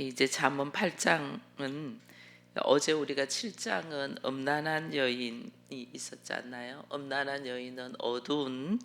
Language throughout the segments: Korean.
이제 잠언 8장은 어제 우리가 7장은 음란한 여인이 있었잖아요. 음란한 여인은 어두운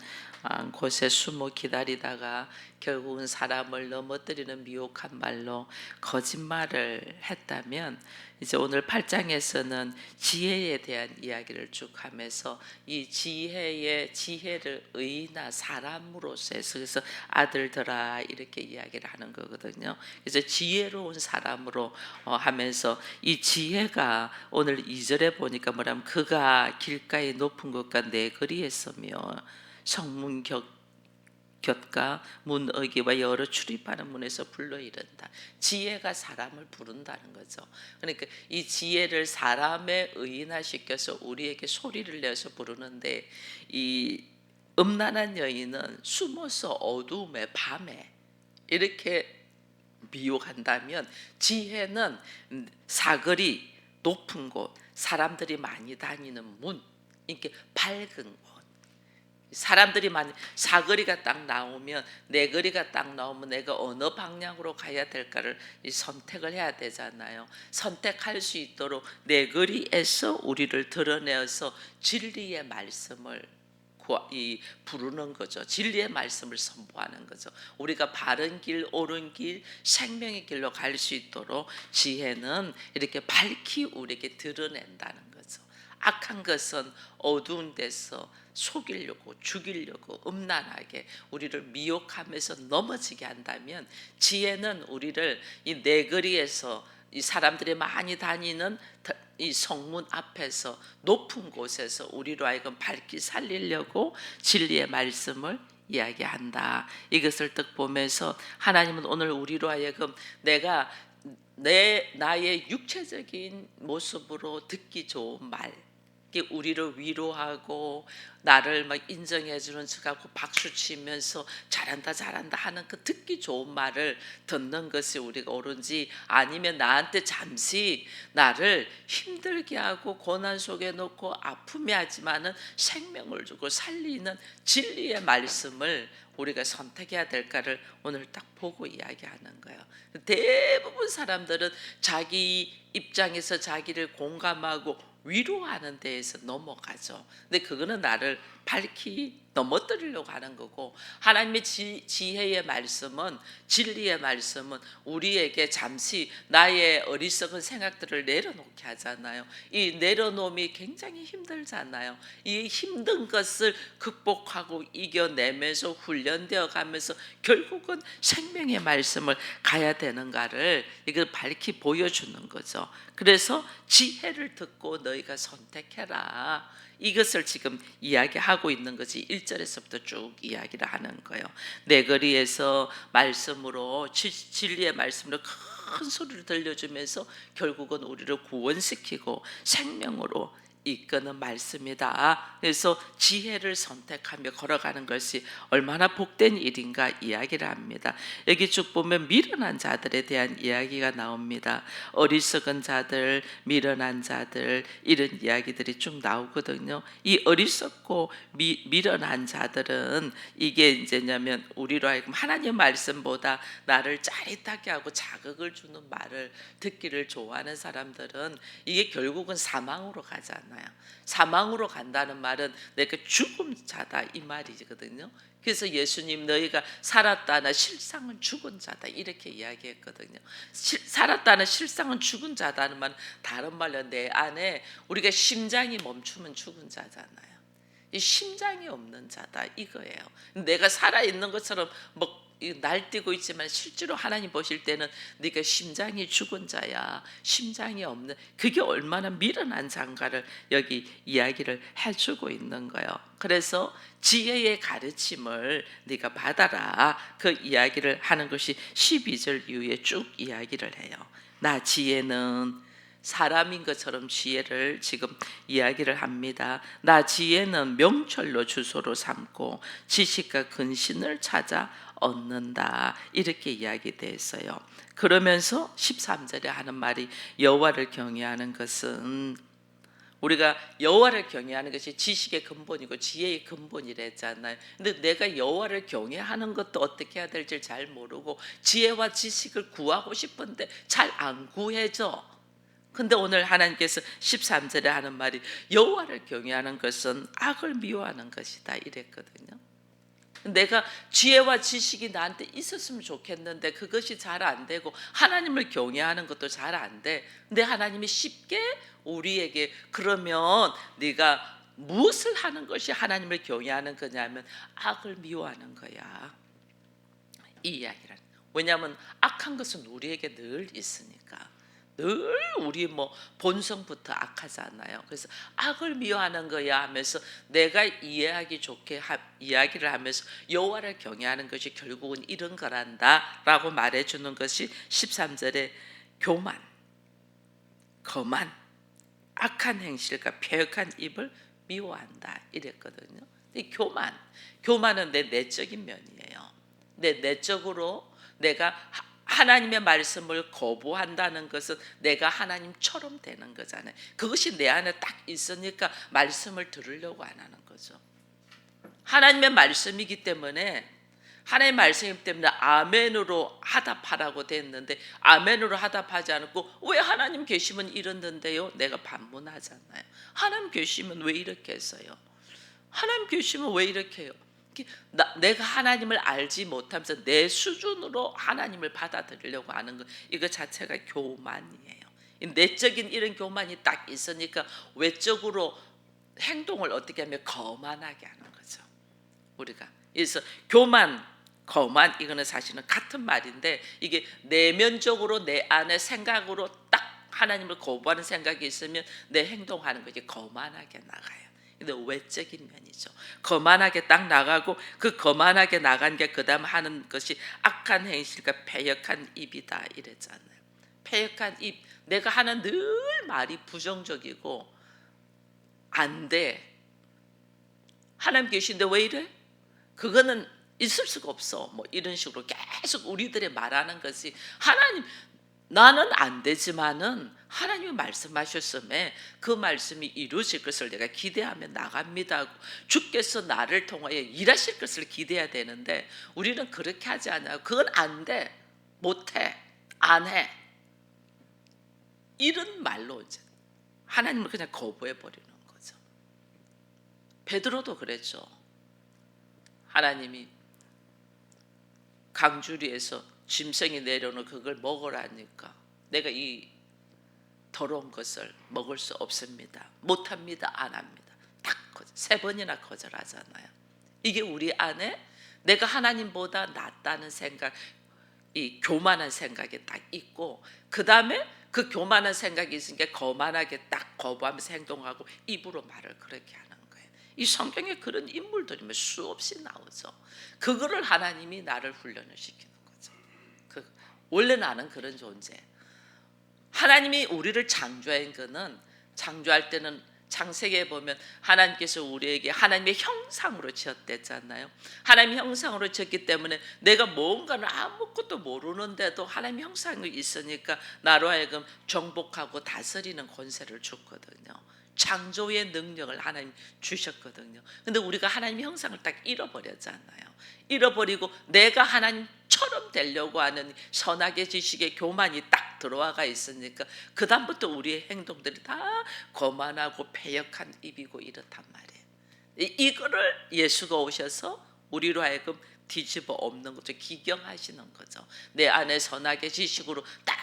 곳에 숨어 기다리다가 결국은 사람을 넘어뜨리는 미혹한 말로 거짓말을 했다면, 이제 오늘 8장에서는 지혜에 대한 이야기를 쭉 하면서 이 지혜를 의인아 사람으로서 해서, 그래서 아들들아 이렇게 이야기를 하는 거거든요. 그래서 지혜로운 사람으로 하면서 이 지혜가 오늘 2절에 보니까 뭐냐면, 그가 길가의 높은 곳과 내 거리에 서며 성문 곁과 문 어귀와 여러 출입하는 문에서 불러 이른다. 지혜가 사람을 부른다는 거죠. 그러니까 이 지혜를 사람의 의인화시켜서 우리에게 소리를 내서 부르는데, 이 음란한 여인은 숨어서 어두움에 밤에 이렇게 미혹한다면, 지혜는 사거리 높은 곳, 사람들이 많이 다니는 문, 이렇게 밝은 곳, 사람들이 많이, 사거리가 딱 나오면, 내 거리가 딱 나오면 내가 어느 방향으로 가야 될까를 선택을 해야 되잖아요. 선택할 수 있도록 내 거리에서 우리를 드러내어서 진리의 말씀을 부르는 거죠. 진리의 말씀을 선포하는 거죠. 우리가 바른 길, 옳은 길, 생명의 길로 갈 수 있도록 지혜는 이렇게 밝히 우리에게 드러낸다는 거죠. 악한 것은 어두운 데서 속이려고, 죽이려고, 음란하게 우리를 미혹하면서 넘어지게 한다면, 지혜는 우리를 이 내거리에서, 이 사람들이 많이 다니는 이 성문 앞에서 높은 곳에서 우리로 하여금 밝히 살리려고 진리의 말씀을 이야기한다. 이것을 딱 보면서 하나님은 오늘 우리로 하여금 내가 나의 육체적인 모습으로 듣기 좋은 말, 우리를 위로하고 나를 막 인정해주는 척하고 박수 치면서 잘한다 잘한다 하는 그 듣기 좋은 말을 듣는 것이 우리가 옳은지, 아니면 나한테 잠시 나를 힘들게 하고 고난 속에 놓고 아픔이 하지만은 생명을 주고 살리는 진리의 말씀을 우리가 선택해야 될까를 오늘 딱 보고 이야기하는 거예요. 대부분 사람들은 자기 입장에서 자기를 공감하고 위로하는 데에서 넘어가죠. 근데 그거는 나를 밝히 넘어뜨리려고 하는 거고, 하나님의 지혜의 말씀은, 진리의 말씀은 우리에게 잠시 나의 어리석은 생각들을 내려놓게 하잖아요. 이 내려놓음이 굉장히 힘들잖아요. 이 힘든 것을 극복하고 이겨내면서 훈련되어 가면서 결국은 생명의 말씀을 가야 되는가를 이걸 밝히 보여주는 거죠. 그래서 지혜를 듣고 너희가 선택해라, 이것을 지금 이야기하고 있는 것이 1절에서부터 쭉 이야기를 하는 거예요. 내 거리에서 말씀으로, 진리의 말씀으로 큰 소리를 들려주면서 결국은 우리를 구원시키고 생명으로 이끄는 말씀이다. 그래서 지혜를 선택하며 걸어가는 것이 얼마나 복된 일인가 이야기를 합니다. 여기 쭉 보면 미련한 자들에 대한 이야기가 나옵니다. 어리석은 자들, 미련한 자들, 이런 이야기들이 쭉 나오거든요. 이 어리석고 미련한 자들은 이게 이제냐면, 우리로 하여금 하나님 말씀보다 나를 짜릿하게 하고 자극을 주는 말을 듣기를 좋아하는 사람들은 이게 결국은 사망으로 가잖아요. 사망으로 간다는 말은 내가 죽은 자다 이 말이거든요. 그래서 예수님 너희가 살았다나 실상은 죽은 자다 이렇게 이야기했거든요. 살았다나 실상은 죽은 자다는 말은 다른 말로 내 안에 우리가 심장이 멈추면 죽은 자잖아요. 이 심장이 없는 자다 이거예요. 내가 살아있는 것처럼 뭐 날뛰고 있지만 실제로 하나님 보실 때는 네가 심장이 죽은 자야, 심장이 없는, 그게 얼마나 미련한 자인가를 여기 이야기를 해주고 있는 거예요. 그래서 지혜의 가르침을 네가 받아라, 그 이야기를 하는 것이 12절 이후에 쭉 이야기를 해요. 나 지혜는 사람인 것처럼 지혜를 지금 이야기를 합니다. 나 지혜는 명철로 주소로 삼고 지식과 근신을 찾아 얻는다, 이렇게 이야기되었어요. 그러면서 13절에 하는 말이, 여호와를 경외하는 것은 우리가 여호와를 경외하는 것이 지식의 근본이고 지혜의 근본이랬잖아요. 근데 내가 여호와를 경외하는 것도 어떻게 해야 될지 잘 모르고 지혜와 지식을 구하고 싶은데 잘 안 구해져. 근데 오늘 하나님께서 13절에 하는 말이 여호와를 경외하는 것은 악을 미워하는 것이다 이랬거든요. 내가 지혜와 지식이 나한테 있었으면 좋겠는데 그것이 잘 안 되고 하나님을 경외하는 것도 잘 안 돼. 근데 하나님이 쉽게 우리에게 그러면 네가 무엇을 하는 것이 하나님을 경외하는 거냐면 악을 미워하는 거야. 이 이야기란. 왜냐하면 악한 것은 우리에게 늘 있으니까. 늘 우리 본성부터 악하잖아요. 그래서 악을 미워하는 거야 하면서 내가 이해하기 좋게 이야기를 하면서 여호와를 경외하는 것이 결국은 이런 거란다라고 말해주는 것이 13절에 교만, 거만, 악한 행실과 패역한 입을 미워한다 이랬거든요. 이 교만은 내 내적인 면이에요. 내 내적으로 내가 하나님의 말씀을 거부한다는 것은 내가 하나님처럼 되는 거잖아요. 그것이 내 안에 딱 있으니까 말씀을 들으려고 안 하는 거죠. 하나님의 말씀이기 때문에 하나님의 말씀이기 때문에 아멘으로 하답하라고 됐는데 아멘으로 하답하지 않고 왜 하나님 계시면 이랬는데요? 내가 반문하잖아요. 하나님 계시면 왜 이렇게 했어요? 하나님 계시면 왜 이렇게 해요? 내가 하나님을 알지 못하면서 내 수준으로 하나님을 받아들이려고 하는 것, 이거 자체가 교만이에요. 내적인 이런 교만이 딱 있으니까 외적으로 행동을 어떻게 하면 거만하게 하는 거죠. 우리가 그래서 교만, 거만 이거는 사실은 같은 말인데 이게 내면적으로 내 안에 생각으로 딱 하나님을 거부하는 생각이 있으면 내 행동하는 것이 거만하게 나가요. 근데 외적인 면이죠. 거만하게 딱 나가고 그 거만하게 나간 게 그다음 하는 것이 악한 행실과 패역한 입이다 이랬잖아요. 패역한 입, 내가 하는 늘 말이 부정적이고 안 돼. 하나님 계신데 왜 이래? 그거는 있을 수가 없어. 이런 식으로 계속 우리들의 말하는 것이 하나님 나는 안 되지만은 하나님이 말씀하셨음에 그 말씀이 이루어질 것을 내가 기대하며 나갑니다. 주께서 나를 통하여 일하실 것을 기대해야 되는데 우리는 그렇게 하지 않아요. 그건 안 돼, 못해, 안 해. 이런 말로 이제 하나님을 그냥 거부해 버리는 거죠. 베드로도 그랬죠. 하나님이 강주리에서 짐승이 내려오는 그걸 먹으라니까 내가 이 더러운 것을 먹을 수 없습니다. 못합니다. 안 합니다. 딱 3번이나 거절하잖아요. 이게 우리 안에 내가 하나님보다 낫다는 생각, 이 교만한 생각이 딱 있고 그 다음에 그 교만한 생각이 있으니까 거만하게 딱 거부하면서 행동하고 입으로 말을 그렇게 하는 거예요. 이 성경에 그런 인물들이 수없이 나오죠. 그거를 하나님이 나를 훈련을 시키는 거죠. 원래 나는 그런 존재. 하나님이 우리를 창조한 거는 창조할 때는 창세기에 보면 하나님께서 우리에게 하나님의 형상으로 지었댔잖아요. 하나님의 형상으로 지었기 때문에 내가 뭔가를 아무것도 모르는데도 하나님의 형상이 있으니까 나로 하여금 정복하고 다스리는 권세를 줬거든요. 창조의 능력을 하나님 주셨거든요. 근데 우리가 하나님의 형상을 딱 잃어버렸잖아요. 잃어버리고 내가 하나님처럼 되려고 하는 선악의 지식의 교만이 딱 들어와가 있으니까 그 다음부터 우리의 행동들이 다 거만하고 패역한 입이고 이렇단 말이에요. 이거를 예수가 오셔서 우리로 하여금 뒤집어 엎는 거죠. 기경하시는 거죠. 내 안에 선악의 지식으로 딱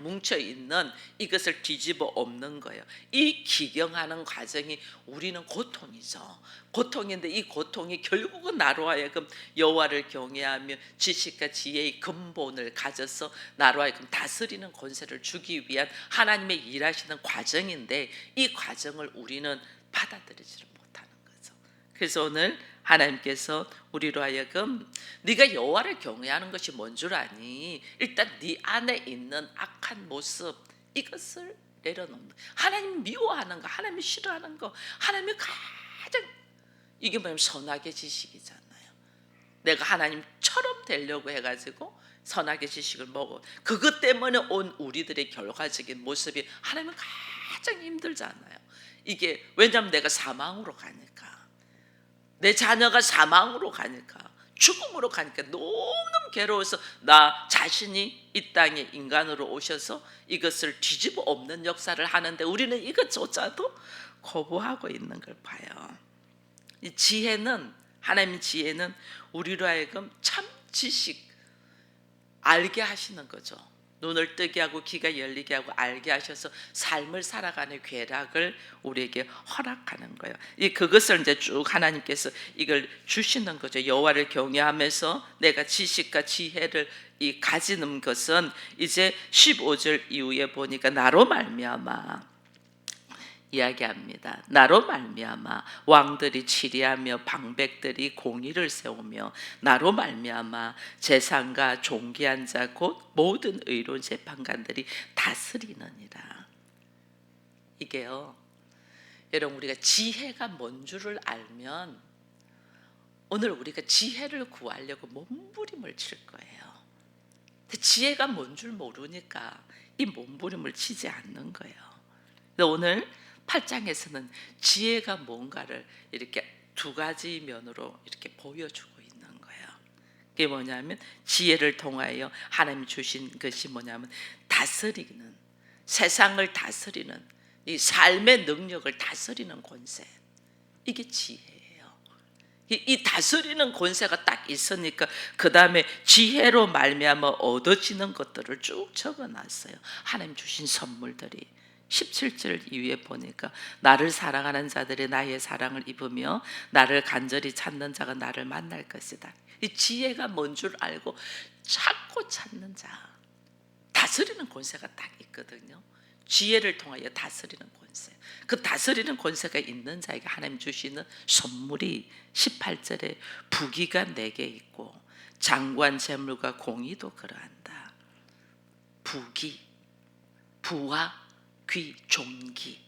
뭉쳐있는 이것을 뒤집어 엎는 거예요. 이 기경하는 과정이 우리는 고통이죠. 고통인데 이 고통이 결국은 나로 하여금 여호와를 경외하며 지식과 지혜의 근본을 가져서 나로 하여금 다스리는 권세를 주기 위한 하나님의 일하시는 과정인데 이 과정을 우리는 받아들이지를 못하는 거죠. 그래서 오늘 하나님께서 우리로 하여금 네가 여호와를 경외하는 것이 뭔 줄 아니? 일단 네 안에 있는 악한 모습 이것을 내려놓는, 하나님 미워하는 거, 하나님이 싫어하는 거, 하나님이 가장 이게 뭐냐면 선악의 지식이잖아요. 내가 하나님처럼 되려고 해가지고 선악의 지식을 먹어. 그것 때문에 온 우리들의 결과적인 모습이 하나님은 가장 힘들잖아요. 이게 왜냐하면 내가 사망으로 가니까, 내 자녀가 사망으로 가니까, 죽음으로 가니까 너무너무 괴로워서 나 자신이 이 땅에 인간으로 오셔서 이것을 뒤집어 엎는 역사를 하는데 우리는 이것조차도 거부하고 있는 걸 봐요. 이 지혜는, 하나님의 지혜는 우리로 하여금 참 지식 알게 하시는 거죠. 눈을 뜨게 하고 귀가 열리게 하고 알게 하셔서 삶을 살아가는 괴락을 우리에게 허락하는 거예요. 그것을 이제 쭉 하나님께서 이걸 주시는 거죠. 여호와를 경외하면서 내가 지식과 지혜를 가지는 것은 이제 15절 이후에 보니까 나로 말미암아 이야기합니다. 나로 말미암아 왕들이 치리하며 방백들이 공의를 세우며 나로 말미암아 재상과 존귀한 자 곧 모든 의로운 재판관들이 다스리느니라. 이게요, 여러분, 우리가 지혜가 뭔 줄을 알면 오늘 우리가 지혜를 구하려고 몸부림을 칠 거예요. 근데 지혜가 뭔 줄 모르니까 이 몸부림을 치지 않는 거예요. 오늘 8장에서는 지혜가 뭔가를 이렇게 두 가지 면으로 이렇게 보여주고 있는 거예요. 그게 뭐냐면 지혜를 통하여 하나님이 주신 것이 뭐냐면 다스리는, 세상을 다스리는, 이 삶의 능력을 다스리는 권세, 이게 지혜예요. 이 다스리는 권세가 딱 있으니까 그 다음에 지혜로 말미암아 얻어지는 것들을 쭉 적어놨어요. 하나님 주신 선물들이 17절 이후에 보니까 나를 사랑하는 자들이 나의 사랑을 입으며 나를 간절히 찾는 자가 나를 만날 것이다. 이 지혜가 뭔 줄 알고 찾고 찾는 자, 다스리는 권세가 딱 있거든요. 지혜를 통하여 다스리는 권세, 그 다스리는 권세가 있는 자에게 하나님 주시는 선물이 18절에 부귀가 내게 있고 장관 재물과 공의도 그러한다. 부귀, 부와 귀, 존귀.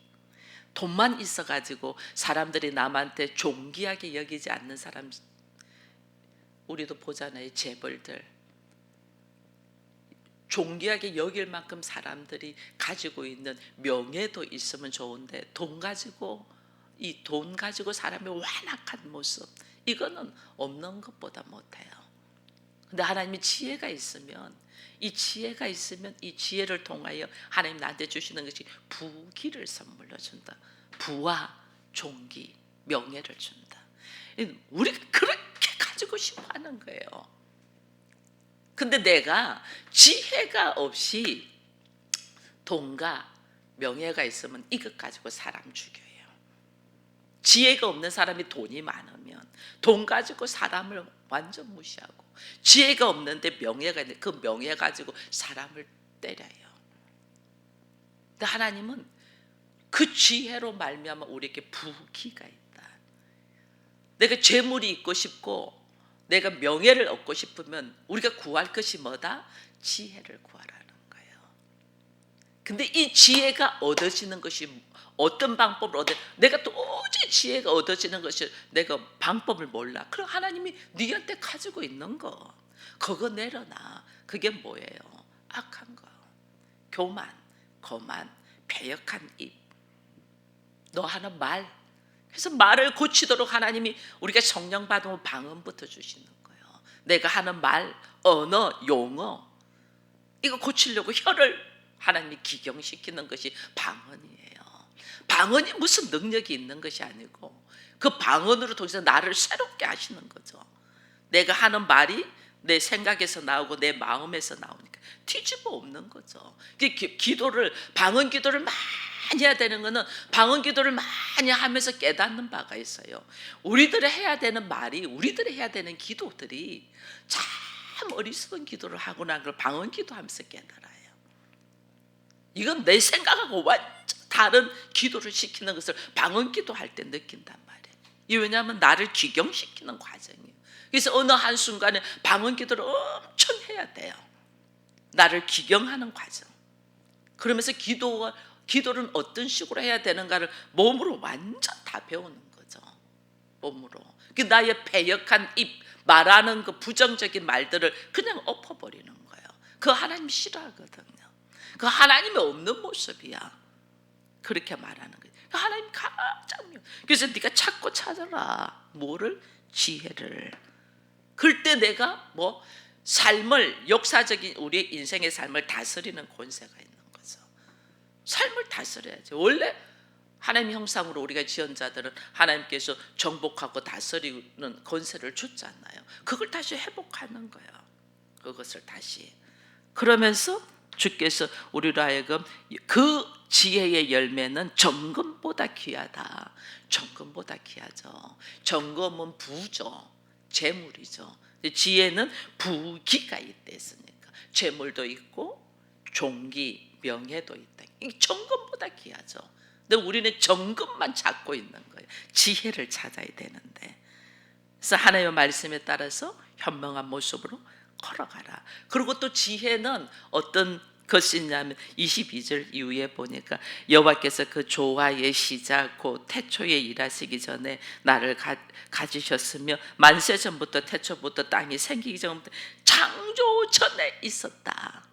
돈만 있어가지고 사람들이 남한테 존귀하게 여기지 않는 사람 우리도 보잖아요. 재벌들 존귀하게 여길 만큼 사람들이 가지고 있는 명예도 있으면 좋은데 돈 가지고 사람이 완악한 모습, 이거는 없는 것보다 못해요. 근데 하나님이 지혜가 있으면 이 지혜를 통하여 하나님 나한테 주시는 것이 부귀를 선물로 준다. 부와 존귀, 명예를 준다. 우리가 그렇게 가지고 싶어 하는 거예요. 근데 내가 지혜가 없이 돈과 명예가 있으면 이것 가지고 사람 죽여요. 지혜가 없는 사람이 돈이 많으면 돈 가지고 사람을 완전 무시하고, 지혜가 없는데 명예가 있는데 그 명예 가지고 사람을 때려요. 근데 하나님은 그 지혜로 말미암아 우리에게 부귀가 있다. 내가 재물이 있고 싶고 내가 명예를 얻고 싶으면 우리가 구할 것이 뭐다? 지혜를 구하라는 거예요. 근데 이 지혜가 얻어지는 것이 어떤 방법을 내가 도저히 지혜가 얻어지는 것이 내가 방법을 몰라. 그럼 하나님이 네한테 가지고 있는 거 그거 내려놔. 그게 뭐예요? 악한 거, 교만, 거만, 배역한 입, 너 하는 말. 그래서 말을 고치도록 하나님이 우리가 성령 받으면 방언부터 주시는 거예요. 내가 하는 말, 언어, 용어, 이거 고치려고 혀를 하나님이 기경시키는 것이 방언이에요. 방언이 무슨 능력이 있는 것이 아니고 그 방언으로 통해서 나를 새롭게 하시는 거죠. 내가 하는 말이 내 생각에서 나오고 내 마음에서 나오니까 뒤집어 엎는 거죠. 방언 기도를 많이 해야 되는 거는 방언 기도를 많이 하면서 깨닫는 바가 있어요. 우리들이 해야 되는 말이, 우리들이 해야 되는 기도들이 참 어리석은 기도를 하고 난 걸 방언 기도하면서 깨달아요. 이건 내 생각하고 완전 다른 기도를 시키는 것을 방언 기도할 때 느낀단 말이에요. 왜냐하면 나를 기경시키는 과정이에요. 그래서 어느 한순간에 방언 기도를 엄청 해야 돼요. 나를 기경하는 과정. 그러면서 기도는 어떤 식으로 해야 되는가를 몸으로 완전 다 배우는 거죠. 몸으로. 나의 패역한 입, 말하는 그 부정적인 말들을 그냥 엎어버리는 거예요. 그거 하나님이 싫어하거든요. 그거 하나님이 없는 모습이야. 그렇게 말하는 거예요. 하나님 가장 미워. 그래서 네가 찾고 찾아라. 뭐를? 지혜를. 그럴 때 내가 뭐 삶을, 역사적인 우리의 인생의 삶을 다스리는 권세가 있는 거죠. 삶을 다스려야지. 원래 하나님 형상으로 우리가 지은 자들은 하나님께서 정복하고 다스리는 권세를 줬잖아요. 그걸 다시 회복하는 거예요. 그것을 다시. 그러면서 주께서 우리로 하여금 그 지혜의 열매는 정금보다 귀하다. 정금보다 귀하죠. 정금은 부죠. 재물이죠. 지혜는 부기가 있다 했으니까 재물도 있고 종기, 명예도 있다. 이게 정금보다 귀하죠. 근데 우리는 정금만 찾고 있는 거예요. 지혜를 찾아야 되는데. 그래서 하나님의 말씀에 따라서 현명한 모습으로 걸어가라. 그리고 또 지혜는 어떤 것이 있냐면 22절 이후에 보니까 여호와께서 그 조화의 시작 곧 태초에 일하시기 전에 나를 가지셨으며 만세 전부터 태초부터 땅이 생기기 전부터 창조 전에 있었다.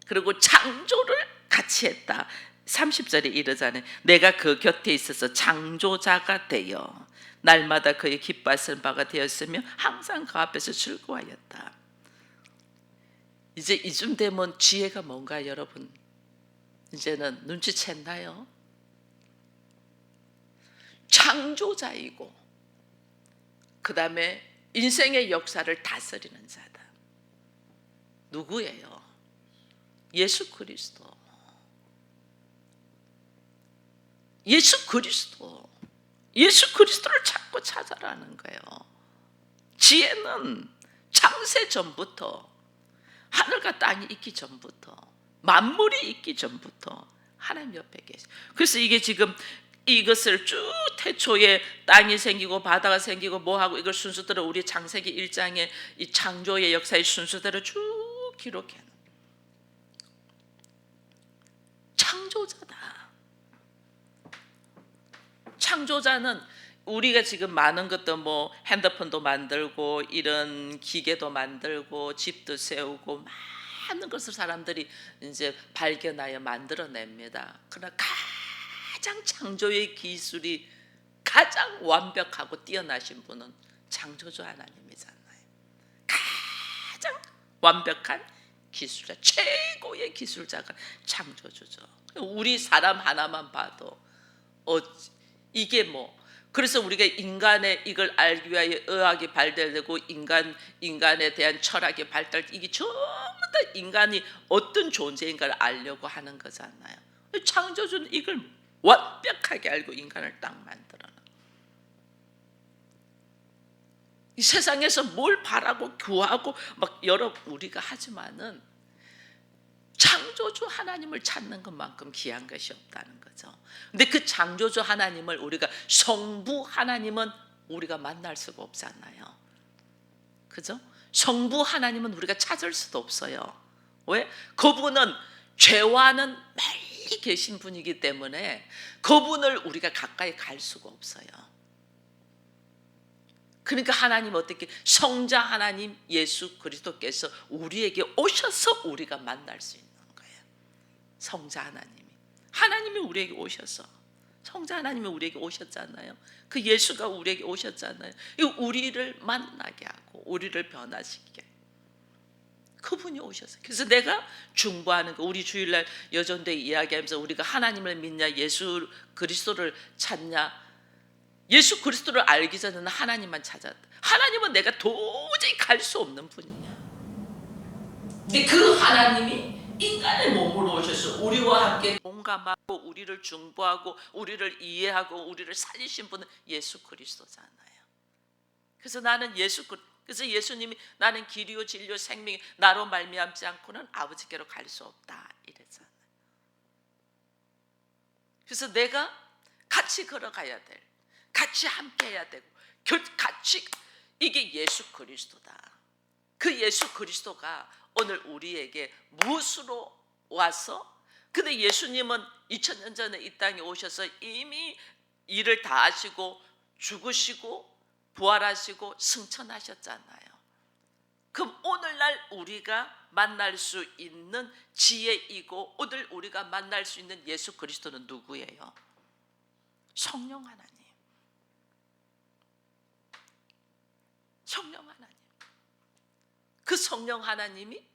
그리고 창조를 같이 했다. 30절에 이르자니 내가 그 곁에 있어서 창조자가 되어 날마다 그의 기뻐하시는 바가 되었으며 항상 그 앞에서 즐거워하였다. 이제 이쯤 되면 지혜가 뭔가 여러분 이제는 눈치챘나요? 창조자이고 그 다음에 인생의 역사를 다스리는 자다. 누구예요? 예수 그리스도. 예수 그리스도. 예수 그리스도를 찾고 찾아라는 거예요. 지혜는 창세 전부터, 하늘과 땅이 있기 전부터, 만물이 있기 전부터 하나님 옆에 계세요. 그래서 이게 지금 이것을 쭉 태초에 땅이 생기고 바다가 생기고 뭐하고 이걸 순서대로 우리 창세기 1장에 이 창조의 역사의 순서대로 쭉 기록해 놓은 창조자다. 창조자는 우리가 지금 많은 것도 뭐 핸드폰도 만들고 이런 기계도 만들고 집도 세우고 많은 것을 사람들이 이제 발견하여 만들어냅니다. 그러나 가장 창조의 기술이 가장 완벽하고 뛰어나신 분은 창조주 하나님이잖아요. 가장 완벽한 기술자, 최고의 기술자가 창조주죠. 우리 사람 하나만 봐도 이게 뭐 그래서 우리가 인간의 이걸 알기 위하여 의학이 발달되고 인간에 대한 철학이 발달, 이게 전부 다 인간이 어떤 존재인가를 알려고 하는 거잖아요. 창조주는 이걸 완벽하게 알고 인간을 딱 만들어놔. 이 세상에서 뭘 바라고 구하고 막 여러 우리가 하지만은 창조주 하나님을 찾는 것만큼 귀한 것이 없다는 거죠. 근데 그 창조주 하나님을 우리가 성부 하나님은 우리가 만날 수가 없잖아요. 그죠? 성부 하나님은 우리가 찾을 수도 없어요. 왜? 그분은 죄와는 멀리 계신 분이기 때문에 그분을 우리가 가까이 갈 수가 없어요. 그러니까 하나님 어떻게 성자 하나님 예수 그리스도께서 우리에게 오셔서 우리가 만날 수 있는 거예요. 성자 하나님이 우리에게 오셔서, 성자 하나님이 우리에게 오셨잖아요. 그 예수가 우리에게 오셨잖아요. 우리를 만나게 하고 우리를 변화시키게, 그분이 오셨어요. 그래서 내가 중보하는 거, 우리 주일날 여전대 이야기하면서 우리가 하나님을 믿냐 예수 그리스도를 찾냐, 예수 그리스도를 알기 전에는 하나님만 찾았다. 하나님은 내가 도저히 갈 수 없는 분이냐. 근데 그 하나님이 인간의 몸으로 오셔서 우리와 함께 공감하고 우리를 중보하고 우리를 이해하고 우리를 살리신 분은 예수 그리스도잖아요. 그래서 그래서 예수님이 나는 길이요 진리요 생명이 나로 말미암지 않고는 아버지께로 갈 수 없다 이랬잖아요. 그래서 내가 같이 걸어가야 될, 같이 함께 해야 되고 같이, 이게 예수 그리스도다. 그 예수 그리스도가 오늘 우리에게 무엇으로 와서, 근데 예수님은 2000년 전에 이 땅에 오셔서 이미 일을 다 하시고 죽으시고 부활하시고 승천하셨잖아요. 그럼 오늘날 우리가 만날 수 있는 지혜이고 오늘 우리가 만날 수 있는 예수 그리스도는 누구예요? 성령 하나님, 성령 하나님. 그 성령 하나님이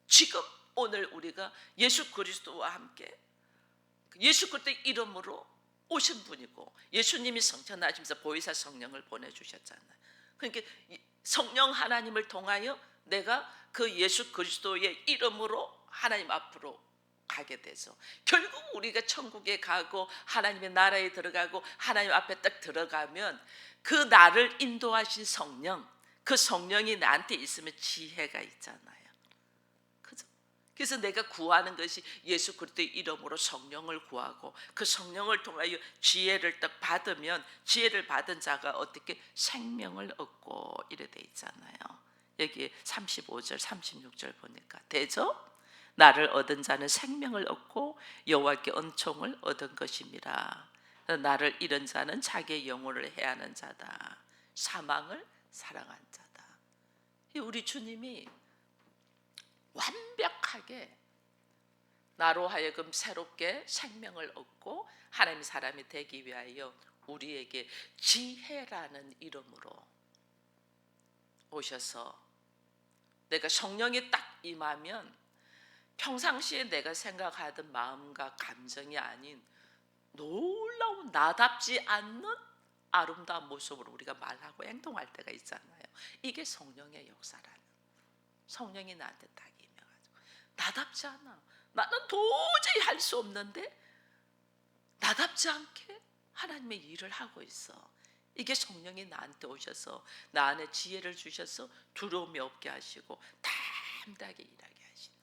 지금 오늘 우리가 예수 그리스도와 함께 예수 그리스도의 이름으로 오신 분이고, 예수님이 성천하시면서 보혜사 성령을 보내주셨잖아요. 그러니까 성령 하나님을 통하여 내가 그 예수 그리스도의 이름으로 하나님 앞으로 가게 돼서 결국 우리가 천국에 가고 하나님의 나라에 들어가고 하나님 앞에 딱 들어가면 그 나를 인도하신 성령, 그 성령이 나한테 있으면 지혜가 있잖아요. 그죠? 그래서 내가 구하는 것이 예수 그리스도의 이름으로 성령을 구하고 그 성령을 통하여 지혜를 딱 받으면, 지혜를 받은 자가 어떻게 생명을 얻고 이래 돼 있잖아요. 여기 35절 36절 보니까 되죠? 나를 얻은 자는 생명을 얻고 여호와께 은총을 얻은 것임이라. 나를 잃은 자는 자기의 영혼을 해하는 자다. 사망을 사랑한 자다. 우리 주님이 완벽하게 나로 하여금 새롭게 생명을 얻고 하나님의 사람이 되기 위하여 우리에게 지혜라는 이름으로 오셔서, 내가 성령이 딱 임하면 평상시에 내가 생각하던 마음과 감정이 아닌 놀라운 나답지 않는 아름다운 모습으로 우리가 말하고 행동할 때가 있잖아요. 이게 성령의 역사라는, 성령이 나한테 딱 임해가지고 나답지 않아, 나는 도저히 할 수 없는데 나답지 않게 하나님의 일을 하고 있어. 이게 성령이 나한테 오셔서 나 안에 지혜를 주셔서 두려움이 없게 하시고 담대하게 일하게 하시는,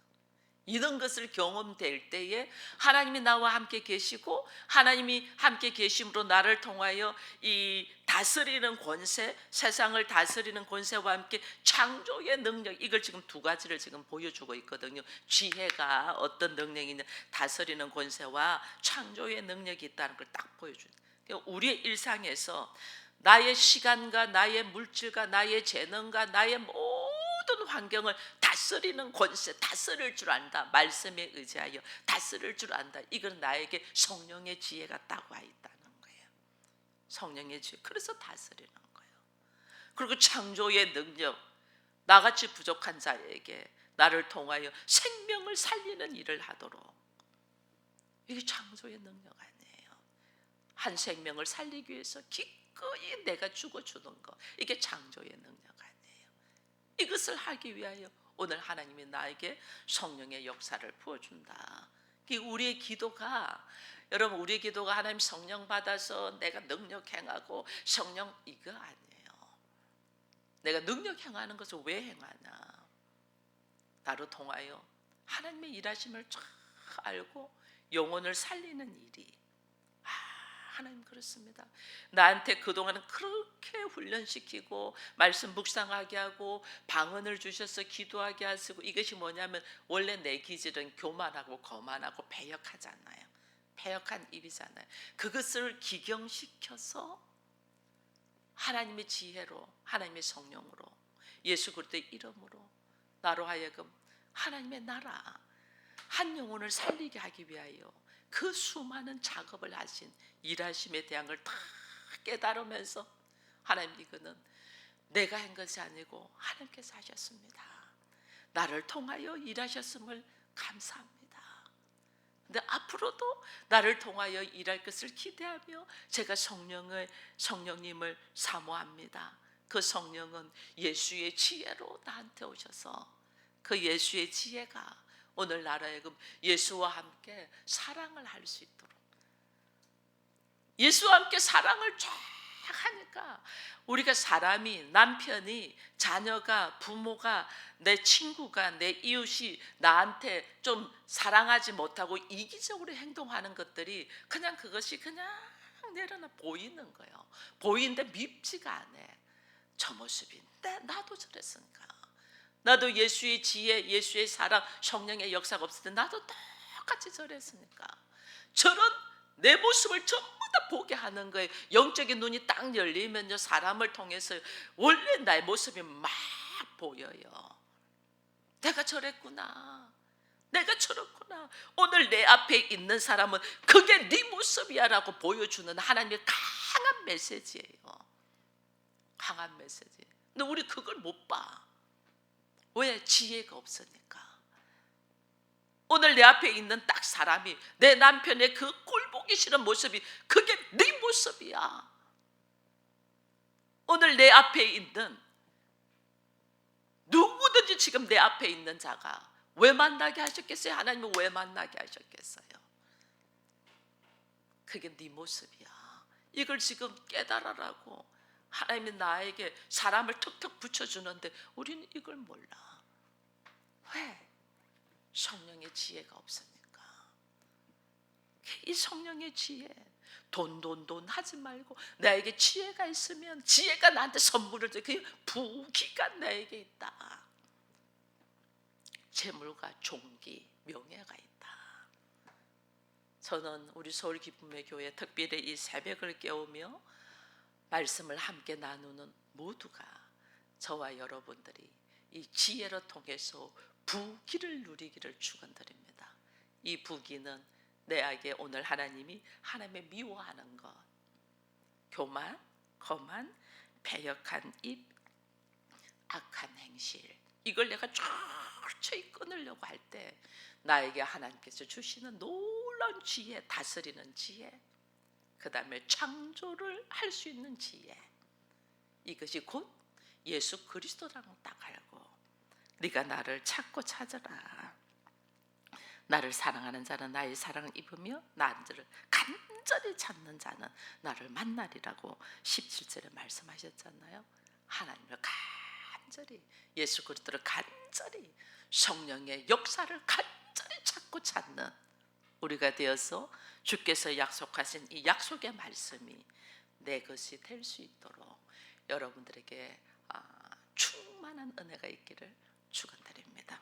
이런 것을 경험될 때에 하나님이 나와 함께 계시고 하나님이 함께 계심으로 나를 통하여 이 다스리는 권세, 세상을 다스리는 권세와 함께 창조의 능력, 이걸 지금 두 가지를 지금 보여주고 있거든요. 지혜가 어떤 능력이냐, 다스리는 권세와 창조의 능력이 있다는 걸 딱 보여주는. 우리의 일상에서 나의 시간과 나의 물질과 나의 재능과 나의 모든 환경을 다스리는 권세, 다스릴 줄 안다. 말씀에 의지하여 다스릴 줄 안다. 이건 나에게 성령의 지혜가 딱 와 있다는 거예요. 성령의 지혜. 그래서 다스리는 거예요. 그리고 창조의 능력, 나같이 부족한 자에게 나를 통하여 생명을 살리는 일을 하도록, 이게 창조의 능력 아니에요. 한 생명을 살리기 위해서 기꺼이 내가 죽어주는 거, 이게 창조의 능력 아니에요. 이것을 하기 위하여 오늘 하나님이 나에게 성령의 역사를 부어준다. 우리의 기도가, 여러분, 우리의 기도가 하나님 성령 받아서 내가 능력 행하고 성령, 이거 아니에요. 내가 능력 행하는 것을 왜 행하냐, 나로 통하여 하나님의 일하심을 쫙 알고 영혼을 살리는 일이, 하나님 그렇습니다. 나한테 그동안은 그렇게 훈련시키고 말씀 묵상하게 하고 방언을 주셔서 기도하게 하시고, 이것이 뭐냐면 원래 내 기질은 교만하고 거만하고 패역하잖아요. 패역한 입이잖아요. 그것을 기경시켜서 하나님의 지혜로, 하나님의 성령으로, 예수 그리스도의 이름으로 나로 하여금 하나님의 나라, 한 영혼을 살리게 하기 위하여 그 수많은 작업을 하신 일하심에 대한 걸 다 깨달으면서, 하나님 이거는 내가 한 것이 아니고 하나님께서 하셨습니다. 나를 통하여 일하셨음을 감사합니다. 근데 앞으로도 나를 통하여 일할 것을 기대하며 제가 성령님을 사모합니다. 그 성령은 예수의 지혜로 나한테 오셔서 그 예수의 지혜가 오늘 나로 하여금 예수와 함께 사랑을 할 수 있도록, 예수와 함께 사랑을 쫙 하니까 우리가 사람이, 남편이, 자녀가, 부모가, 내 친구가, 내 이웃이 나한테 좀 사랑하지 못하고 이기적으로 행동하는 것들이 그냥 그것이 그냥 내려놔 보이는 거예요. 보이는데 밉지가 않아. 저 모습인데 나도 저랬으니까, 나도 예수의 지혜, 예수의 사랑, 성령의 역사가 없을 때 나도 똑같이 저랬으니까 저런 내 모습을 전부 다 보게 하는 거예요. 영적인 눈이 딱 열리면요, 사람을 통해서 원래 나의 모습이 막 보여요. 내가 저랬구나, 내가 저렇구나. 어머나 오늘 내 앞에 있는 사람은 그게 네 모습이야 라고 보여주는 하나님의 강한 메시지예요. 강한 메시지. 근데 우리 그걸 못 봐. 왜? 지혜가 없으니까. 오늘 내 앞에 있는 딱 사람이 내 남편의 그 꼴 보기 싫은 모습이 그게 네 모습이야. 오늘 내 앞에 있는 누구든지 지금 내 앞에 있는 자가 왜 만나게 하셨겠어요? 하나님은 왜 만나게 하셨겠어요? 그게 네 모습이야. 이걸 지금 깨달아라고 하나님이 나에게 사람을 툭툭 붙여주는데 우리는 이걸 몰라. 왜? 성령의 지혜가 없으니까. 이 성령의 지혜, 돈 하지 말고 나에게 지혜가 있으면 지혜가 나한테 선물을 줘. 그 부귀가 나에게 있다. 재물과 종기, 명예가 있다. 저는 우리 서울 기쁨의 교회 특별히 이 새벽을 깨우며 말씀을 함께 나누는 모두가 저와 여러분들이 이 지혜를 통해서 부귀를 누리기를 축원드립니다. 이 부귀는 내에게 오늘 하나님이 하나님의 미워하는 것, 교만, 거만, 패역한 입, 악한 행실, 이걸 내가 철저히 끊으려고 할 때 나에게 하나님께서 주시는 놀라운 지혜, 다스리는 지혜, 그 다음에 창조를 할 수 있는 지혜, 이것이 곧 예수 그리스도라는 딱 알고 네가 나를 찾고 찾아라. 나를 사랑하는 자는 나의 사랑을 입으며 나를 간절히 찾는 자는 나를 만나리라고 17절에 말씀하셨잖아요. 하나님을 간절히, 예수 그리스도를 간절히, 성령의 역사를 간절히 찾고 찾는 우리가 되어서 주께서 약속하신 이 약속의 말씀이 내 것이 될 수 있도록 여러분들에게 충만한 은혜가 있기를 축원드립니다.